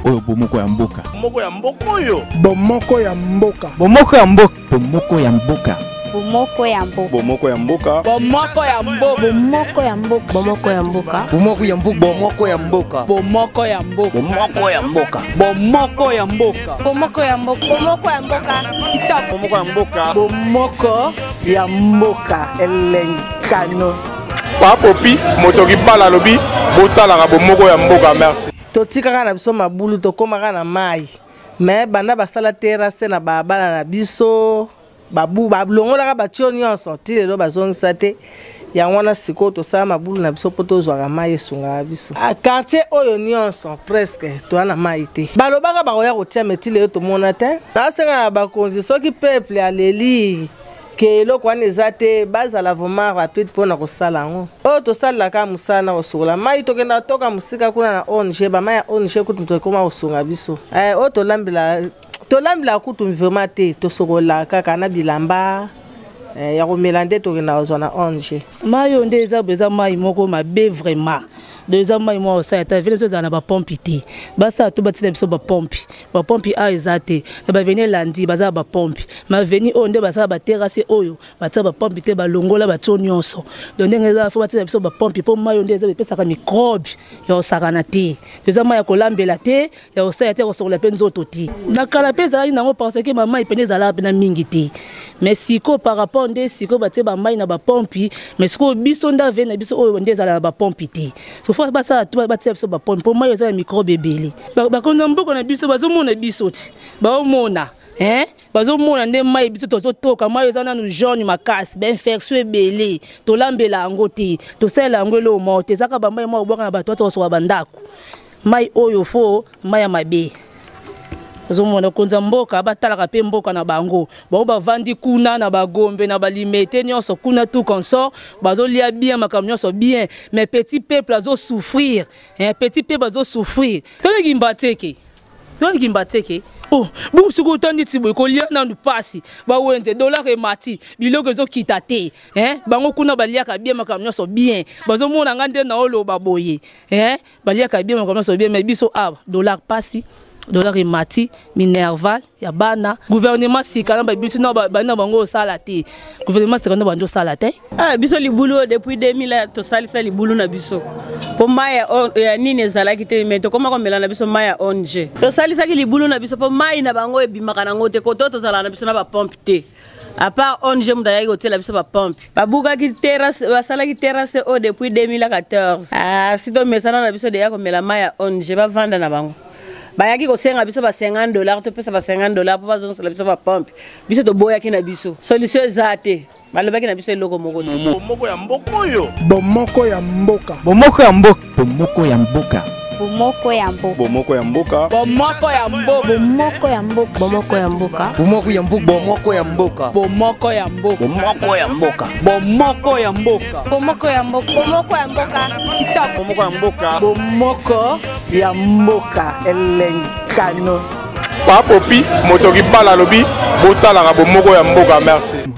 oyo bomoko ya mboka. Bomoko ya mboka oyo. Bomoko ya mboka. Bomoko ya mboka. Bomoko ya mboka. Bomoko ya mboka. Bomoko ya mboka. Bomoko ya mboka. Bomoko ya mboka. Bomoko ya mboka. Bomoko ya mboka. Bomoko ya mboka. Bomoko ya mboka. Bomoko ya mboka. Bomoko ya mboka. Bomoko ya mboka. Bomoko ya mboka. Kitoko. Bomoko ya mboka. Bomoko ya mboka elenkano. Papopi motoki bala lobi botalaka bomoko ya mboka merci. Totikaka na biso mabulu tokomaka na mai. Mais banda basala terrasse na babala na biso. Babu bablongolaka batio nyonso ti lelo bazongisa te yango wana sikoyo tosala mabulu na biso po tozwaka mai esungaka biso. Quartier oyo nyonso presque toa na mai te balobaka bakoya kotia me ti lelo tomona te nasenga na bakonzi soki peuple aleli ke eloko wana eza te bazala vraiment rapide mpona kosala yango oyo tosalelaka mosala na kosukola mai tokenda toka mosika kuna na ONG bamai ya ONG kutu tokoma kosunga biso oyo tolambela kutu vraiment te tosokola kaka na bilamba ya komela nde tokenda kozwa na ONG mai oyo nde eza mai moko mabe vraiment deux mai moi ça ta ville so na ba pompe te basa to batina biso ba pompe a ezate na ba venir lundi baza ba pompe ma venir onde basa ba terrasse oyo batia ba pompe te ba longola ba tonyoso donc ngeza fo batina biso ba pompe po mai onde eza pesa ka microbe ya osakana te deux mai ya kolambela te ya osaya te kosokola pe nzoto te na kala pesa nango parce que mama ipeneza la na mingi te mais siko par rapport nde siko batia ba mai na ba pompe mais siko biso nda ve na biso oyo onde ezala ba pompe te faut basa tu batia biso ba pompe moi yoza microbe ebele bakonza mboko na biso bazomona biso ti baomona bazomona nde mai biso tozotoka mai yoza nanu jaune makasi bainfection ebele tolambela yango te tosala yango elo mo te ezaka bamai mo obwaka na bato tosoba bandako mai oyo fo mai ya mabe bazomona konza mboka batalaka pe mboka na bango bao bavandi kuna na bagombe na balimete nyonso kuna tout consort bazolia bien makambo nyonso bien mais petit peuple azo souffrir petit peuple azo souffrir toleki mbateke oh busuku utandi tibo kolia na ndupasi bawente dollar emati biloko ezokita te bango kuna baliaka bien makambo nyonso bien bazomona ngande na olo baboye baliaka bien makambo nyonso bien mais biso dollar pasi dollar emati minerval ya bana gouvernement sika na biso na bana bango sala te gouvernement sika na bango sala te biso libulu depuis 2000 to salisa libulu na biso po maya ya nini ezalaki te mais to koma komela na biso maya ONG to salisa ki libulu na biso po mai na bango ebimaka na ngote ko to zala na biso na ba pompe te à part ONG mudaya ki hôtel na biso ba pompe babuka ki terrasse basala ki terrasse depuis 2014 sito mesana na biso de ya komela maya ONG ba vanda na bango bayaki kosenga biso ba $50 to pesa ba $50 po bazosala biso ba pompe biso to boyaki na biso solution ezate balobaki na biso eloko moko te Bomoko ya mboka oyo. Bomoko ya mboka. Bomoko ya mboka. Bomoko ya mboka. Bomoko ya mboka. Bomoko ya mboka. Bomoko ya mboka. Bomoko ya mboka. Bomoko ya mboka. Bomoko ya mboka. Bomoko ya mboka. Bomoko ya mboka. Bomoko ya mboka. Bomoko ya mboka. Bomoko ya mboka. Kitoko. Bomoko ya mboka. Bomoko ya mboka elenkano. Papopi motoki bala lobi botalaka bomoko ya mboka merci.